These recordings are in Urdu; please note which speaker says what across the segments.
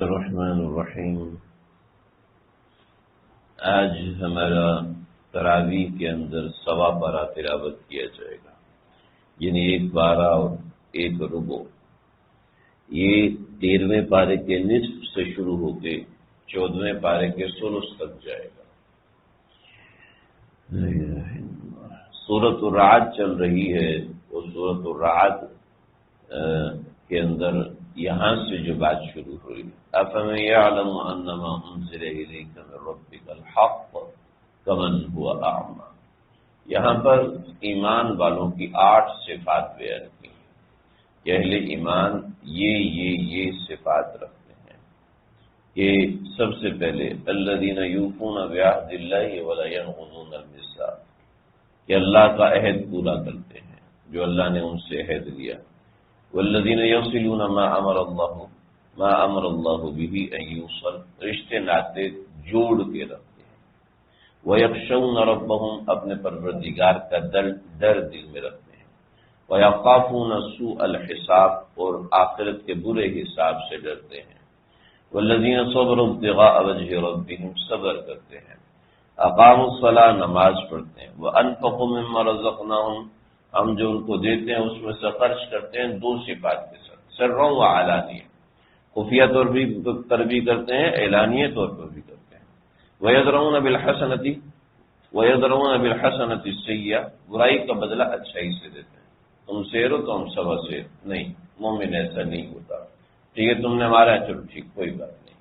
Speaker 1: الرحمن الرحیم۔ آج ہمارا تراویح کے اندر 1.25 پارہ تلاوت کیا جائے گا، یعنی 1 پارہ اور 1 ربع۔ یہ 13ویں پارے کے نصف سے شروع ہو کے 14ویں پارے کے ثلث تک جائے گا۔ سورۃ الرعد چل رہی ہے، وہ سورۃ الرعد کے اندر یہاں سے جو بات شروع ہوئی، أَفَمَن يَعْلَمُ أَنَّمَا أُنزِلَ إِلَيْكَ مِن رَّبِّكَ الْحَقُّ كَمَنْ هُوَ أَعْمَىٰ۔ یہاں پر ایمان والوں کی 8 صفات بیان کی ہیں کہ اہل ایمان یہ صفات رکھتے ہیں کہ سب سے پہلے الذین یوفون بعہد اللہ ولا ینقضون المثاق، کہ اللہ کا عہد پورا کرتے ہیں جو اللہ نے ان سے عہد لیا۔ والذین یصلون ما امر اللہ به ان یوصل، رشتے ناطے جوڑ کے رکھتے ہیں۔ ویخشون ربهم، اپنے پروردگار کا ڈر دل میں رکھتے ہیں۔ ویخافون سوء الحساب، اور آخرت کے برے حساب سے ڈرتے ہیں۔ والذین صبروا ابتغاء وجہ ربهم، صبر کرتے ہیں۔ اقاموا الصلاۃ، نماز پڑھتے ہیں۔ وانفقوا مما رزقناہم، ہم جو ان کو دیتے ہیں اس میں سے خرچ کرتے ہیں 2 صفات کے ساتھ، سرًا و علانیہ، خفیہ طور پر بھی کرتے ہیں، اعلانیہ طور پر بھی کرتے ہیں۔ وَيَدْرَؤُونَ بِالْحَسَنَةِ السَّيِّئَةَ، برائی کا بدلہ اچھائی سے دیتے ہیں۔ تم سیر ہو تو ہم سوا سیر، نہیں، مومن ایسا نہیں ہوتا۔ ٹھیک ہے، تم نے مارا، چلو ٹھیک، کوئی بات نہیں۔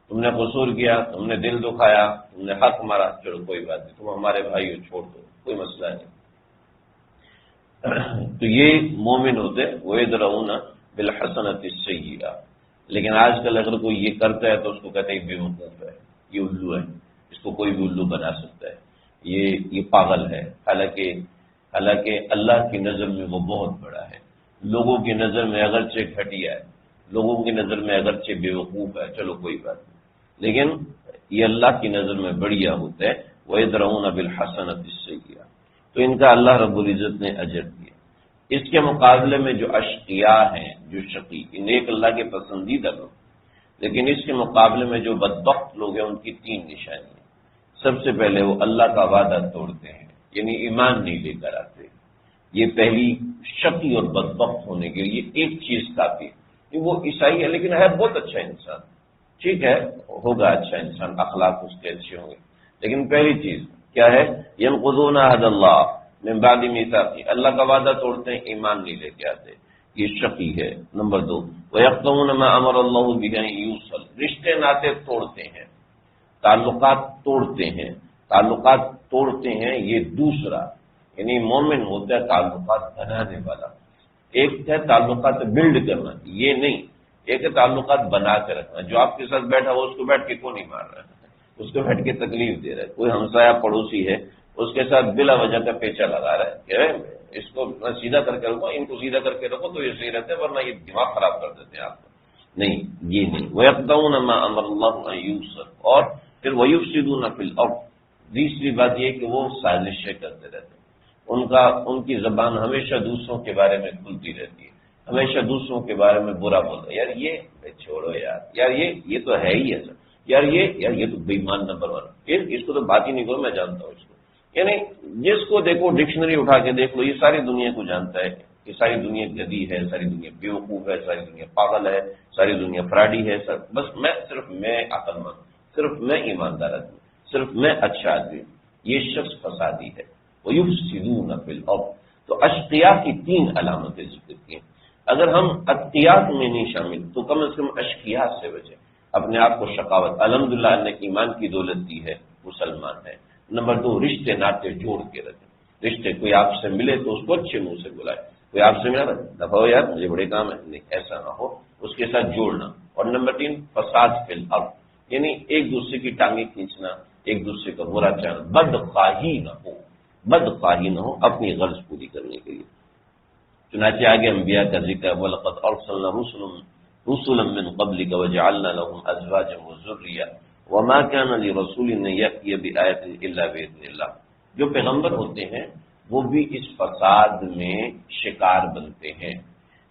Speaker 1: تم نے قصور کیا، تم نے دل دکھایا، تم نے حق مارا، چلو کوئی بات نہیں، تم ہمارے بھائی ہو، چھوڑ دو، کوئی مسئلہ نہیں۔ تو یہ مومن ہوتے، وَيَدْرَؤُونَ بِالْحَسَنَةِ السَّيِّئَةَ۔ لیکن آج کل اگر کوئی یہ کرتا ہے تو اس کو کہتے ہیں بے وقوف ہے، یہ الو ہے، اس کو کوئی بھی الو بنا سکتا ہے، یہ پاگل ہے۔ حالانکہ اللہ کی نظر میں وہ بہت بڑا ہے، لوگوں کی نظر میں اگرچہ گھٹیا ہے، لوگوں کی نظر میں اگرچہ بے وقوف ہے، چلو کوئی بات نہیں، لیکن یہ اللہ کی نظر میں بڑھیا ہوتا ہے۔ وَيَدْرَؤُونَ بِالْحَسَنَةِ السَّيِّئَةَ، تو ان کا اللہ رب العزت نے اجر دیا۔ اس کے مقابلے میں جو اشقیاء ہیں، جو شقی، نیک اللہ کے پسندیدہ لوگ، لیکن اس کے مقابلے میں جو بدبخت لوگ ہیں ان کی 3 نشانیاں۔ سب سے پہلے وہ اللہ کا وعدہ توڑتے ہیں، یعنی ایمان نہیں لے کر آتے۔ یہ پہلی شقی اور بدبخت ہونے کے لیے ایک چیز کافی ہے کہ وہ عیسائی ہے لیکن ہے بہت اچھا انسان، ٹھیک ہے، ہوگا اچھا انسان، اخلاق اس کے اچھے ہوں گے، لیکن پہلی چیز کیا ہے؟ ينقضون عہد اللہ من بعد میثاقہ، اللہ کا وعدہ توڑتے ہیں، ایمان نہیں لے کے آتے، یہ شقی ہے۔ نمبر 2، وَيَقْطَعُونَ مَا أَمَرَ اللَّهُ بِهِ أَن يُوصَلَ، رشتے ناطے توڑتے ہیں، تعلقات توڑتے ہیں، یہ دوسرا، یعنی مومن ہوتا ہے تعلقات بنانے والا۔ ایک ہے تعلقات بلڈ کرنا، یہ نہیں، ایک ہے تعلقات بنا کے رکھنا۔ جو آپ کے ساتھ بیٹھا ہو اس کو بیٹھ کے کیوں نہیں مار رہا ہے، اس کو بیٹھ کے تکلیف دے رہا ہے۔ کوئی ہمسایہ پڑوسی ہے، اس کے ساتھ بلا وجہ کا پیچا لگا رہا ہے کہ اس کو سیدھا کر کے رکھو، ان کو سیدھا کر کے رکھو تو یہ صحیح رہتے ہیں، ورنہ یہ دماغ خراب کر دیتے ہیں آپ کو۔ نہیں، یہ نہیں۔ وَيَقْطَعُونَ مَا أَمَرَ اللَّهُ أَن يُوصَلَ، اور پھر وَيُفْسِدُونَ فِي الْأَرْضِ، تیسری بات یہ کہ وہ سازشیں کرتے رہتے ہیں، ان کی زبان ہمیشہ دوسروں کے بارے میں کھلتی رہتی ہے، ہمیشہ دوسروں کے بارے میں برا بولتا ہے، یار یہ چھوڑو یار یہ تو ہے ہی ایسا، یار یہ تو بے ایمان نمبر 1، اس کو تو بات ہی نہیں کرو، میں جانتا ہوں اس کو۔ یعنی جس کو دیکھو، ڈکشنری اٹھا کے دیکھ لو، یہ ساری دنیا کو جانتا ہے کہ ساری دنیا گدی ہے، ساری دنیا بیوقوف ہے، ساری دنیا پاگل ہے، ساری دنیا فراڈی ہے، بس صرف میں عقل مند، صرف میں ایماندار آدمی، صرف میں اچھا آدمی ہوں، یہ شخص فسادی ہے۔ وَيُفْسِدُونَ فِي الْأَرْضِ، تو اشقیاء کی 3 علامتیں ذکر کی ہیں۔ اگر ہم اتقیاء میں نہیں شامل تو کم از کم اشقیاء سے بچیں، اپنے آپ کو شقاوت۔ الحمدللہ نے ایمان کی دولت دی ہے، مسلمان ہے۔ نمبر 2، رشتے ناطے جوڑ کے رکھیں، رشتے، کوئی آپ سے ملے تو اس کو اچھے منہ سے بلائے، کوئی آپ سے ملا دفعہ ہو یار مجھے بڑے کام ہے، نہیں، ایسا نہ ہو، اس کے ساتھ جوڑنا۔ اور نمبر 3، فساد فی الارض، یعنی ایک دوسرے کی ٹانگیں کھینچنا، ایک دوسرے کا برا چاہنا، بدخواہی نہ ہو اپنی غرض پوری کرنے کے لیے۔ چنانچہ آگے انبیاء کا ذکر ہے، وَلَقَدْ أَرْسَلْنَا رُسُلًا مِّن قَبْلِكَ وَجَعَلْنَا لَهُمْ أَزْوَاجًا وَذُرِّيَّةً وَمَا كَانَ لِرَسُولٍ أَن يَأْتِيَ بِآيَةٍ إِلَّا بِإِذْنِ اللَّهِ، جو پیغمبر ہوتے ہیں وہ بھی اس فساد میں شکار بنتے ہیں،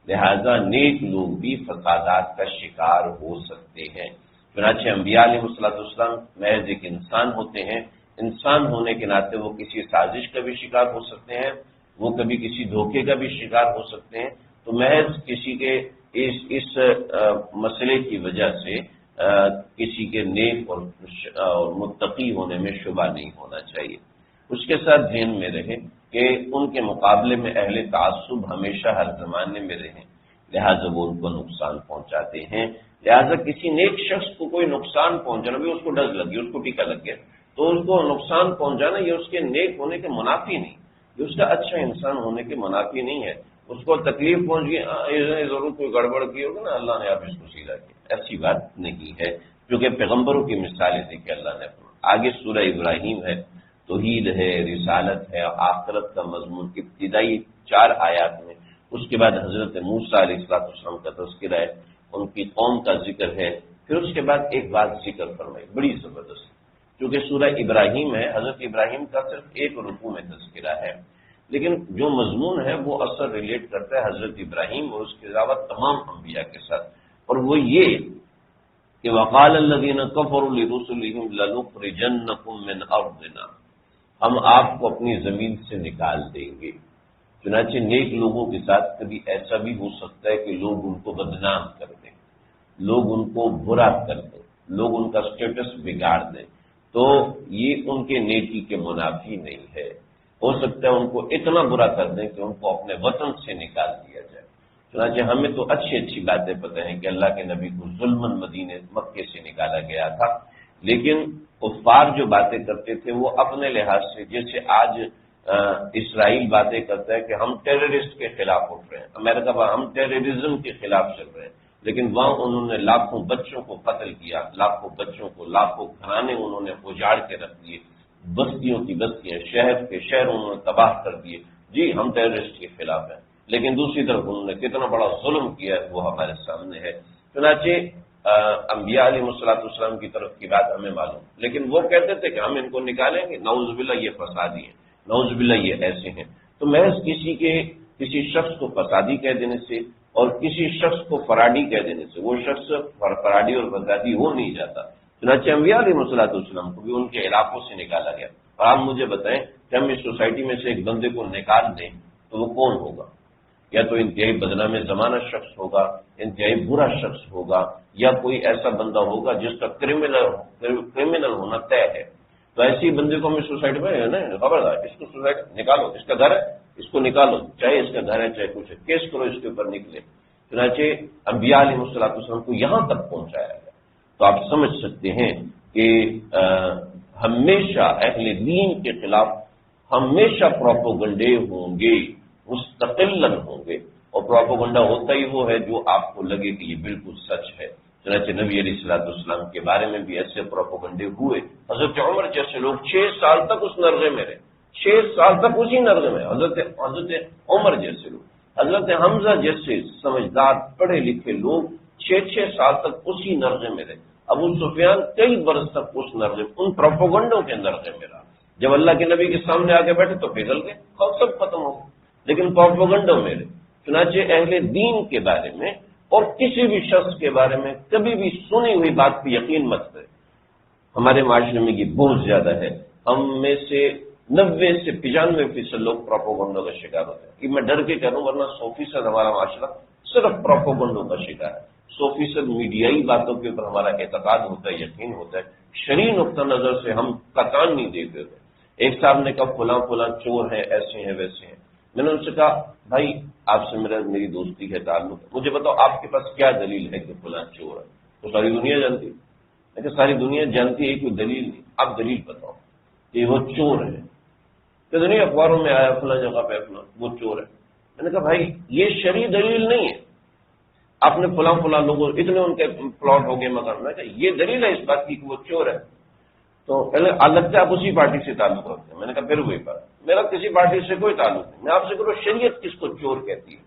Speaker 1: لہذا نیک لوگ بھی فسادات کا شکار ہو سکتے ہیں۔ چنانچہ انبیاء علیہ السلام محض ایک انسان ہوتے ہیں، انسان ہونے کے ناطے وہ کسی سازش کا بھی شکار ہو سکتے ہیں، وہ کبھی کسی دھوکے کا بھی شکار ہو سکتے ہیں، تو محض کسی کے اس مسئلے کی وجہ سے کسی کے نیک اور متقی ہونے میں شبہ نہیں ہونا چاہیے۔ اس کے ساتھ ذہن میں رہے کہ ان کے مقابلے میں اہل تعصب ہمیشہ ہر زمانے میں رہے، لہذا وہ ان کو نقصان پہنچاتے ہیں۔ لہذا کسی نیک شخص کو کوئی نقصان پہنچانا بھی، اس کو ڈز لگ گیا، اس کو ٹیکا لگ گیا، تو اس کو نقصان پہنچانا یہ اس کے نیک ہونے کے منافی نہیں، یہ اس کا اچھا انسان ہونے کے منافی نہیں ہے۔ اس کو تکلیف پہنچ گئی، ضرور کوئی گڑبڑ کی ہوگی نا، اللہ نے آپ اس کو سیدھا کیا، ایسی بات نہیں ہے، کیونکہ پیغمبروں کی مثالیں دی کہ اللہ نے آگے سورہ ابراہیم ہے، توحید ہے، رسالت ہے، آخرت کا مضمون ابتدائی 4 آیات میں، اس کے بعد حضرت موسیٰ علیہ السلام کا تذکرہ ہے، ان کی قوم کا ذکر ہے، پھر اس کے بعد ایک بات ذکر فرمائی بڑی زبردست، کیونکہ سورہ ابراہیم ہے، حضرت ابراہیم کا صرف ایک رکوع میں تذکرہ ہے، لیکن جو مضمون ہے وہ اثر ریلیٹ کرتا ہے حضرت ابراہیم اور اس کے علاوہ تمام انبیاء کے ساتھ، اور وہ یہ کہ وقال الذین کفروا لرسلهم لنخرجنکم من ارضنا، ہم آپ کو اپنی زمین سے نکال دیں گے۔ چنانچہ نیک لوگوں کے ساتھ کبھی ایسا بھی ہو سکتا ہے کہ لوگ ان کو بدنام کر دیں، لوگ ان کو برا کر دیں، لوگ ان کا سٹیٹس بگاڑ دیں، تو یہ ان کے نیکی کے منافی نہیں ہے۔ ہو سکتا ہے ان کو اتنا برا کر دیں کہ ان کو اپنے وطن سے نکال دیا جائے۔ چنانچہ ہمیں تو اچھی اچھی باتیں پتہ ہیں کہ اللہ کے نبی کو ظلماً مدینے مکے سے نکالا گیا تھا، لیکن کفار جو باتیں کرتے تھے وہ اپنے لحاظ سے، جیسے آج اسرائیل باتیں کرتا ہے کہ ہم ٹیررسٹ کے خلاف اٹھ رہے ہیں، امریکہ ہم ٹیررزم کے خلاف چل رہے ہیں، لیکن وہاں انہوں نے لاکھوں بچوں کو قتل کیا، لاکھوں بچوں کو، لاکھوں گھرانے انہوں نے اجاڑ کے رکھ دیے، بستیوں کی بستیاں، شہر کے شہر انہوں نے تباہ کر دیے، جی ہم ٹیررسٹ کے خلاف ہیں، لیکن دوسری طرف انہوں نے کتنا بڑا ظلم کیا ہے وہ ہمارے سامنے ہے۔ چنانچہ انبیاء علیہ السلام کی طرف کی بات ہمیں معلوم، لیکن وہ کہتے تھے کہ ہم ان کو نکالیں گے، نعوذ باللہ یہ فسادی ہیں، نعوذ باللہ یہ ایسے ہیں، تو محض کسی شخص کو فسادی کہہ دینے سے اور کسی شخص کو فراڈی کہہ دینے سے وہ شخص فراڈی اور فسادی ہو نہیں جاتا۔ چنانچہ انبیاء علیہ السلام کو بھی ان کے علاقوں سے نکالا گیا، اور آپ مجھے بتائیں کہ ہم اس سوسائٹی میں سے ایک بندے کو نکال دیں تو وہ کون ہوگا؟ یا تو انتہائی بدنام زمانہ شخص ہوگا، انتہائی برا شخص ہوگا، یا کوئی ایسا بندہ ہوگا جس کا کرمنل ہونا طے ہے، تو ایسی بندے کو ہم اس سوسائٹی میں خبردار، اس کو سوسائٹی نکالو، اس کا گھر ہے اس کو نکالو، چاہے اس کا گھر ہے چاہے کچھ ہے، کیس کرو اس کے اوپر نکلے۔ چنانچہ انبیاء علیہ السلام کو یہاں تک پہنچایا گیا، تو آپ سمجھ سکتے ہیں کہ ہمیشہ اہل دین کے خلاف ہمیشہ پروپیگنڈے ہوں گے، مستقلاً ہوں گے، اور پروپیگنڈا ہوتا ہی وہ ہے جو آپ کو لگے کہ یہ بالکل سچ ہے۔ چنانچہ نبی علیہ السلام کے بارے میں بھی ایسے پروپیگنڈے ہوئے، حضرت عمر جیسے لوگ 6 سال تک اس نرغے میں رہے، 6 سال تک اسی نرغے میں، حضرت عمر جیسے لوگ، حضرت حمزہ جیسے سمجھدار پڑھے لکھے لوگ 6 سال تک اسی نرغے میں رہے۔ ابو سفیان کئی برس تک اس نرغے، ان پروپیگنڈوں کے نرغے میں رہا، جب اللہ کے نبی کے سامنے آ کے بیٹھے تو پگھل گئے، سب ختم ہو گئے، لیکن پروپیگنڈوں میں رہے۔ چنانچہ اہل دین کے بارے میں اور کسی بھی شخص کے بارے میں کبھی بھی سنی ہوئی بات پہ یقین مت کرے۔ ہمارے معاشرے میں یہ بہت زیادہ ہے، ہم میں سے 90 سے 95% لوگ پروپیگنڈوں کا شکار ہوتے ہیں، کہ میں ڈر کے کہہ رہا ہوں، ورنہ 100% ہمارا معاشرہ صرف پروپیگنڈوں کا شکار ہے۔ 100% میڈیائی باتوں کے اوپر ہمارا اعتقاد ہوتا ہے، یقین ہوتا ہے، شرعی نقطہ نظر سے ہم قطعاً نہیں دیکھتے ہوتے۔ ایک صاحب نے کہا فلاں چور ہیں، ایسے ہیں ویسے ہیں، میں نے ان سے کہا بھائی آپ سے میری دوستی ہے، تعلق ہے، مجھے بتاؤ آپ کے پاس کیا دلیل ہے کہ فلاں چور ہے؟ تو ساری دنیا جانتی ہے، لیکن ساری دنیا جانتی ہے، کوئی دلیل نہیں، آپ دلیل بتاؤ کہ وہ چور ہے، کہ نہیں اخباروں میں آیا فلاں جگہ پہ فلاں وہ چور ہے۔ میں نے کہا بھائی یہ شرعی دلیل نہیں ہے، آپ نے فلاں لوگوں اتنے ان کے پلاٹ ہو گئے مگر، میں کہا یہ دلیل ہے اس بات کی کہ وہ چور ہے؟ تو پہلے لگتا ہے آپ اسی پارٹی سے تعلق رکھتے ہیں۔ میں نے کہا پھر وہی بات، میرا کسی پارٹی سے کوئی تعلق نہیں، میں آپ سے کروں شریعت کس کو چور کہتی ہے،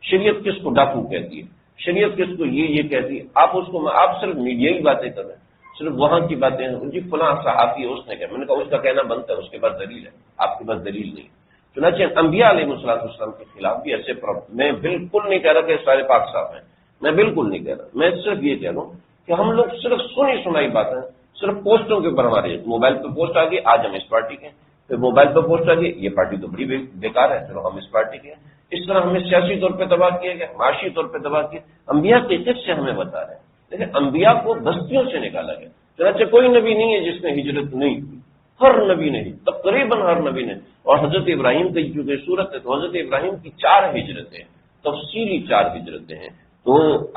Speaker 1: شریعت کس کو ڈاکو کہتی ہے، شریعت کس کو یہ کہتی ہے؟ آپ اس کو، آپ صرف میڈیائی باتیں کر رہے ہیں، صرف وہاں کی باتیں، جی فلاں صحافی ہے اس نے کہا، میں نے کہا اس کا کہنا بنتا ہے، اس کے پاس دلیل ہے، آپ کے پاس دلیل نہیں۔ چنانچہ انبیاء علیہ السلام کے خلاف بھی ایسے میں بالکل نہیں کہہ رہا کہ سارے پاک صاف ہیں، میں بالکل نہیں کہہ رہا، میں صرف یہ کہہ رہا ہوں کہ ہم لوگ صرف سنی سنائی باتیں صرف پوسٹوں کے اوپر ہمارے موبائل پہ پوسٹ آ گئی، آج ہم اس پارٹی کے ہیں، پھر موبائل پہ پوسٹ آ گئی، یہ پارٹی تو بڑی بیکار ہے، چلو ہم اس پارٹی کے ہیں۔ اس طرح ہمیں سیاسی طور پہ تباہ کیا گیا، معاشی طور پہ تباہ کیا۔ انبیاء کے قصے ہمیں بتا رہے ہیں، لیکن انبیاء کو بستیوں سے نکالا گیا۔ چنانچہ کوئی نبی نہیں ہے جس نے ہجرت نہیں کی، ہر نبی نے، تقریباً ہر نبی نے۔ اور حضرت ابراہیم کی چونکہ صورت ہے تو حضرت ابراہیم کی 4 ہجرتیں، تفصیلی 4 ہجرتیں ہیں، تو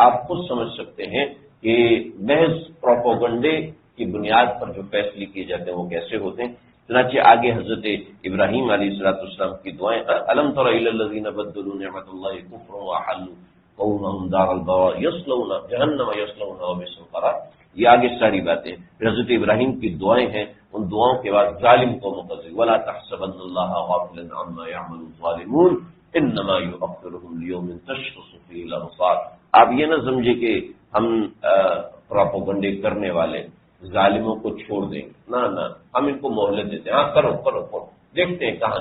Speaker 1: آپ خود سمجھ سکتے ہیں کہ محض پروپیگنڈے کی بنیاد پر جو فیصلے کیے جاتے ہیں وہ کیسے ہوتے ہیں۔ چنانچہ آگے حضرت ابراہیم علیہ السلام کی دعائیں، الم تر الی الذین بدلوا نعمت اللہ کفرا واحلوا قومهم دار البوار یصلون جہنم یصلون وبئس القرار، یہ آگے ساری باتیں پھر حضرت ابراہیم کی دعائیں ہیں۔ ان دعاؤں کے بعد ظالم قوموں کا ذکر، ولا تحسبن اللہ غافلا عما يعمل الظالمون انما يؤخرهم ليوم تشخص فيه الابصار۔ آپ یہ نہ سمجھے کہ ہم پروپیگنڈے کرنے والے ظالموں کو چھوڑ دیں گے، نہ ہم ان کو مہلت دیتے ہیں، ہاں کرو دیکھتے ہیں کہاں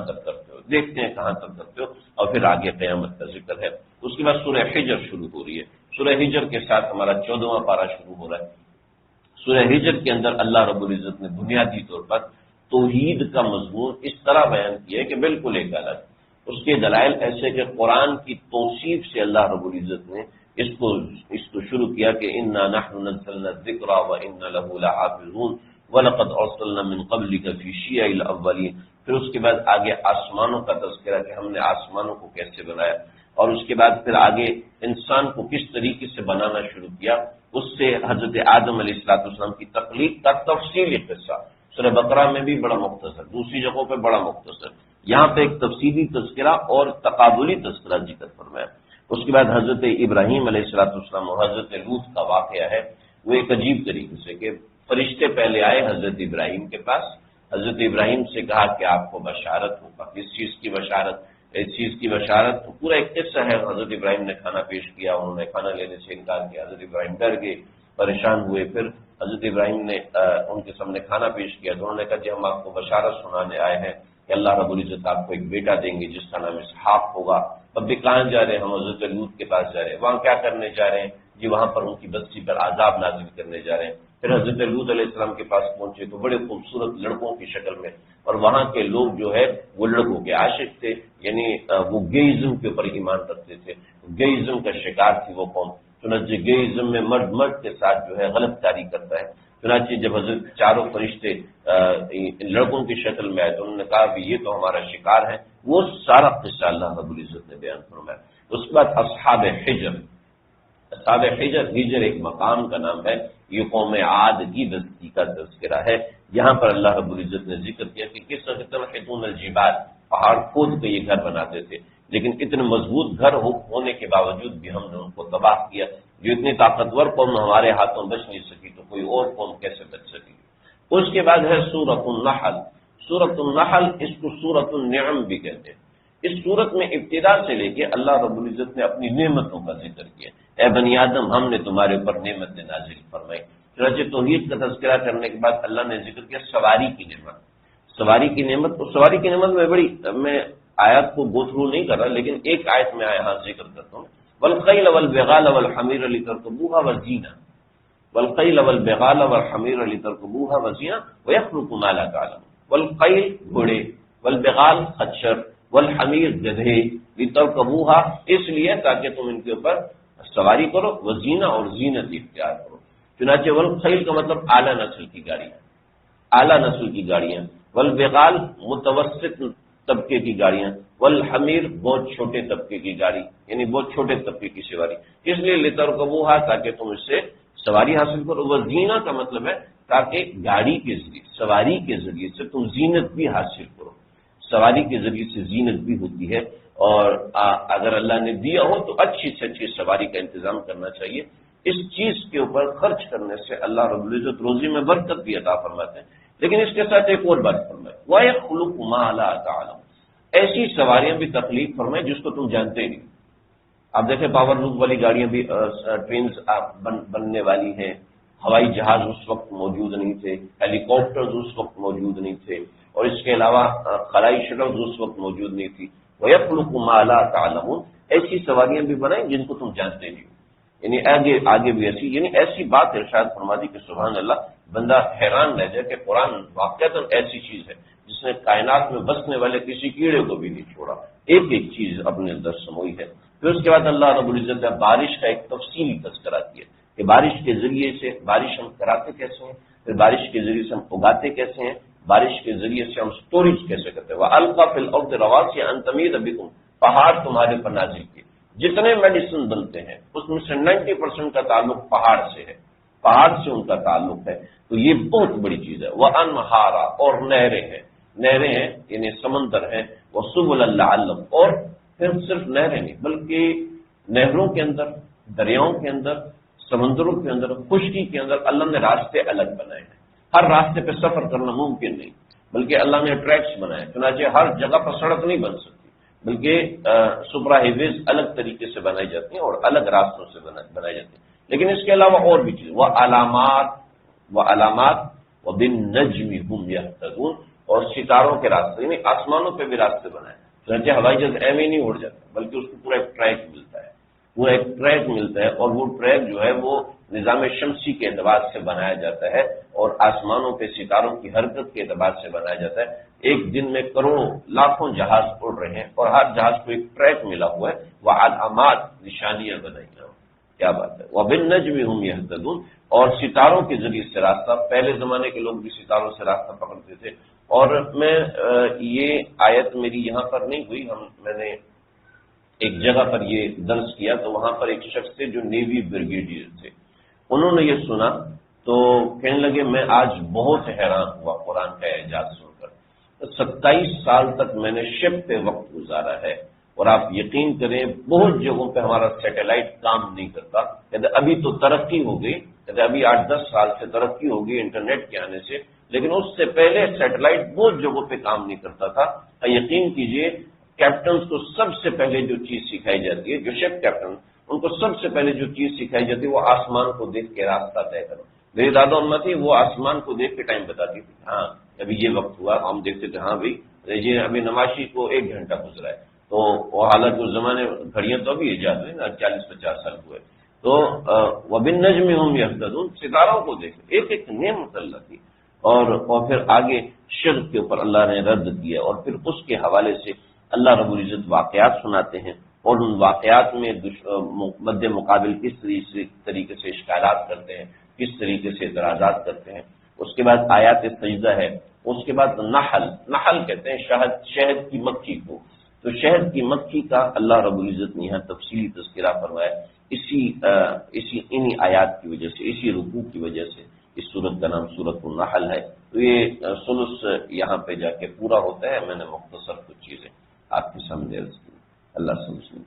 Speaker 1: تک کرتے ہو، اور پھر آگے قیامت کا ذکر ہے۔ اس کے بعد سورہ حجر شروع ہو رہی ہے۔ سورہ حجر کے ساتھ ہمارا 14واں پارہ شروع ہو رہا ہے۔ سورہ حجر کے اندر اللہ رب العزت نے بنیادی طور پر توحید کا مضمون اس طرح بیان کیا ہے کہ بالکل ایک الگ، اس کے دلائل ایسے کہ قرآن کی توصیف سے اللہ رب العزت نے اس کو شروع کیا کہ انا نحن نزلنا الذکر وانا له لحافظون ولقد ارسلنا من قبلك في شیع الاولین۔ پھر اس کے بعد آگے آسمانوں کا تذکرہ کہ ہم نے آسمانوں کو کیسے بنایا، اور اس کے بعد پھر آگے انسان کو کس طریقے سے بنانا شروع کیا، اس سے حضرت آدم علیہ السلام کی تخلیق کا تفصیلی قصہ سورہ بقرہ میں بھی بڑا مختصر، دوسری جگہوں پہ بڑا مختصر، یہاں پہ ایک تفصیلی تذکرہ اور تقابلی تذکرہ ذکر فرمایا۔ اس کے بعد حضرت ابراہیم علیہ السلام اور حضرت لوط کا واقعہ ہے، وہ ایک عجیب طریقے سے کہ فرشتے پہلے آئے حضرت ابراہیم کے پاس، حضرت ابراہیم سے کہا کہ آپ کو بشارت ہوگا، کس چیز کی بشارت؟ اس چیز کی بشارت پورا ایک قصہ ہے۔ حضرت ابراہیم نے کھانا پیش کیا، انہوں نے کھانا لینے سے انکار کیا، حضرت ابراہیم ڈر گئے، پریشان ہوئے، پھر حضرت ابراہیم نے ان کے سامنے کھانا پیش کیا تو انہوں نے کہا جی ہم آپ کو بشارت سنانے آئے ہیں کہ اللہ رب العزت آپ کو ایک بیٹا دیں گے جس کا نام اسحاق ہوگا۔ اب بھی کہاں جا رہے ہیں؟ ہم حضرت لوط کے پاس جا رہے ہیں۔ وہاں کیا کرنے جا رہے ہیں؟ جی وہاں پر ان کی بستی پر عذاب نازل کرنے جا رہے ہیں۔ پھر حضرت لوط علیہ السلام کے پاس پہنچے تو بڑے خوبصورت لڑکوں کی شکل میں، اور وہاں کے لوگ جو ہے وہ لڑکوں کے عاشق تھے، یعنی وہ گیزم کے اوپر ایمان رکھتے تھے، گیزم کا شکار تھی وہ قوم۔ چنانچہ گیزم میں مرد کے ساتھ جو ہے غلط کاری کرتا ہے۔ چنانچہ جب حضرت چاروں فرشتے لڑکوں کی شکل میں آئے تو انہوں نے کہا کہ یہ تو ہمارا شکار ہے، وہ سارا قصہ اللہ رب العزت نے بیان فرمایا۔ اس کے بعد اصحاب حجر، ہجر ایک مقام کا نام ہے، یہ قوم عاد کی بستی کا تذکرہ ہے۔ یہاں پر اللہ رب العزت نے ذکر کیا کہ کس طرح تنحتون الجبال، پہاڑ کھود کے یہ گھر بناتے تھے، لیکن اتنے مضبوط گھر ہونے کے باوجود بھی ہم نے ان کو تباہ کیا۔ جو اتنی طاقتور قوم ہمارے ہاتھوں بچ نہیں سکی تو کوئی اور قوم کیسے بچ سکی؟ اس کے بعد ہے سورۃ النحل۔ سورۃ النحل اس کو سورۃ النعم بھی کہتے ہیں۔ اس سورت میں ابتدا سے لے کے اللہ رب العزت نے اپنی نعمتوں کا ذکر کیا۔ اے بنی آدم ہم نے تمہارے اوپر نعمتیں نازل فرمائی۔ چنانچہ توحید کا تذکرہ کرنے کے بعد اللہ نے ذکر کیا سواری کی نعمت۔ سواری کی نعمت میں آیات کو گو تھرو نہیں کر رہا، لیکن ایک آیت میں یہاں ذکر کرتا ہوں، والخیل والبغال والحمیر لترکبوها وزینہ، والخیل والبغال والحمیر لترکبوها وزینہ ویخلق ما لا تعلمون۔ والخیل گھوڑے، والبغال خچر، والحمیر گدھے، لترکبوها اس لیے تاکہ تم ان کے اوپر سواری کرو، وزینہ اور زینت اختیار کرو۔ چنانچہ والخیل کا مطلب اعلیٰ نسل کی گاڑیاں، والبغال متوسط طبقے کی گاڑیاں، والحمیر بہت چھوٹے طبقے کی گاڑی، یعنی بہت چھوٹے طبقے کی سواری، اس لیے لترکبوها تاکہ تم اس سے سواری حاصل کرو۔ وزینہ کا مطلب ہے تاکہ گاڑی کے ذریعے، سواری کے ذریعے سے تم زینت بھی حاصل کرو۔ سواری کے ذریعے سے زینت بھی ہوتی ہے، اور اگر اللہ نے دیا ہو تو اچھی سے اچھی سواری کا انتظام کرنا چاہیے۔ اس چیز کے اوپر خرچ کرنے سے اللہ رب العزت روزی میں برکت بھی عطا فرماتے ہیں، لیکن اس کے ساتھ ایک اور بات فرمائے، وَيَخْلُقُ مَا لَا تَعْلَمُونَ، ایسی سواریاں بھی تخلیق فرمائے جس کو تم جانتے ہی نہیں۔ آپ دیکھیں پاور لوپ والی گاڑیاں بھی، ٹرینز بننے والی ہیں، ہوائی جہاز اس وقت موجود نہیں تھے، ہیلی کاپٹرز اس وقت موجود نہیں تھے، اور اس کے علاوہ خلائی شٹلز اس وقت موجود نہیں تھی. وَيَخْلُقُ مَا لَا تَعْلَمُونَ، ایسی سواریاں بھی بنائیں جن کو تم جانتے نہیں ہو. یعنی آگے بھی ایسی بات ارشاد فرما دی کہ سبحان اللہ، بندہ حیران رہ جائے کہ قرآن واقعتاً ایسی چیز ہے جس نے کائنات میں بسنے والے کسی کیڑے کو بھی نہیں چھوڑا، ایک ایک چیز اپنے اندر سموئی ہے. پھر اس کے بعد اللہ رب العزت نے بارش کا ایک تفصیلی تذکرہ کیا کہ بارش کے ذریعے سے بارش ہم کراتے کیسے ہیں، پھر بارش کے ذریعے سے ہم اگاتے کیسے ہیں، بارش کے ذریعے سے ہم سٹوریج کیسے کرتے ہیں. وَأَلْقَىٰ فِي الْأَرْضِ رَوَاسِيَ أَن تَمِيدَ بِكُمْ، پہاڑ تمہارے پر نازل کیے. جتنے میڈیسن بنتے ہیں اس میں سے 90% کا تعلق پہاڑ سے ہے، پہاڑ سے ان کا تعلق ہے. تو یہ بہت بڑی چیز ہے. وَأَنْهَارًا، اور نہریں ہیں یعنی سمندر ہیں. وَسُبُلًا لَعَلَّكُمْ، اور پھر صرف نہریں نہیں بلکہ نہروں کے اندر، دریاؤں کے اندر، سمندروں کے اندر، خشکی کے اندر اللہ نے راستے الگ بنائے ہیں. ہر راستے پہ سفر کرنا ممکن نہیں، بلکہ اللہ نے ٹریکس بنائے. چنانچہ ہر جگہ پر سڑک نہیں بن سکتی، بلکہ سپرا ہیویز الگ طریقے سے بنائی جاتی ہیں اور الگ راستوں سے بنائی جاتی ہیں. لیکن اس کے علاوہ اور بھی چیز، وہ علامات وبالنجم هم يهتدون، اور ستاروں کے راستے یعنی آسمانوں پہ بھی راستے بنائے. چنانچہ ہوائی جہاز ایویں ہی نہیں اڑ جاتا بلکہ اس کو پورا ایک ٹریک ملتا ہے، اور وہ ٹریک جو ہے وہ نظام شمسی کے اعتبار سے بنایا جاتا ہے اور آسمانوں پہ ستاروں کی حرکت کے اعتبار سے بنایا جاتا ہے. ایک دن میں کروڑوں لاکھوں جہاز اڑ رہے ہیں اور ہر جہاز کو ایک ٹریک ملا ہوا ہے. وہ علامات، نشانیاں بنائی ہیں. کیا بات ہے. وبالنجم هم يهتدون، اور ستاروں کے ذریعے سے راستہ، پہلے زمانے کے لوگ بھی ستاروں سے راستہ پکڑتے تھے. اور میں یہ آیت میری یہاں پر نہیں ہوئی، میں نے ایک جگہ پر یہ درس کیا تو وہاں پر ایک شخص تھے جو نیوی بریگیڈیئر تھے. انہوں نے یہ سنا تو کہنے لگے میں آج بہت حیران ہوا قرآن کا اعجاز سن کر. 27 سال تک میں نے شپ پہ وقت گزارا ہے اور آپ یقین کریں بہت جگہوں پہ ہمارا سیٹلائٹ کام نہیں کرتا. کہتے ابھی تو ترقی ہو گئی، کہتے ابھی 8-10 سال سے ترقی ہو گئی انٹرنیٹ کے آنے سے، لیکن اس سے پہلے سیٹلائٹ بہت جگہوں پہ کام نہیں کرتا تھا. یقین کیجئے کیپٹنز کو سب سے پہلے جو چیز سکھائی جاتی ہے، جو شپ کیپٹن ان کو سب سے پہلے جو چیز سکھائی جاتی ہے وہ آسمان کو دیکھ کے راستہ طے کرو. میری دادا اماں تھی، وہ آسمان کو دیکھ کے ٹائم بتاتی تھی. ہاں ابھی یہ وقت ہوا، ہم دیکھتے تھے ہاں بھائی یہ ابھی نماشی کو 1 گھنٹہ گزرا ہے. تو وہ حالانکہ اس زمانے گھڑیاں تو ابھی ایجاد ہوئی نا، 40-50 سال ہوئے. تو وبالنجم هم يهتدون، ستاروں کو دیکھ، ایک ایک نعمت اللہ کی. اور پھر آگے شرک کے اوپر اللہ نے رد کیا اور پھر اس کے حوالے سے اللہ رب العزت واقعات سناتے ہیں اور ان واقعات میں مد مقابل کس طریقے سے اشکالات کرتے ہیں، کس طریقے سے اعتراضات کرتے ہیں. اس کے بعد آیات سجدہ ہے. اس کے بعد نحل کہتے ہیں شہد کی مکھی کو. تو شہد کی مکھی کا اللہ رب العزت نے یہاں تفصیلی تذکرہ فرمایا. انہی آیات کی وجہ سے، اسی رکوع کی وجہ سے اس سورت کا نام سورت النحل ہے. تو یہ ثلث یہاں پہ جا کے پورا ہوتا ہے. میں نے مختصر کچھ چیزیں آپ کے سامنے عرض کی. اللہ سے مسلم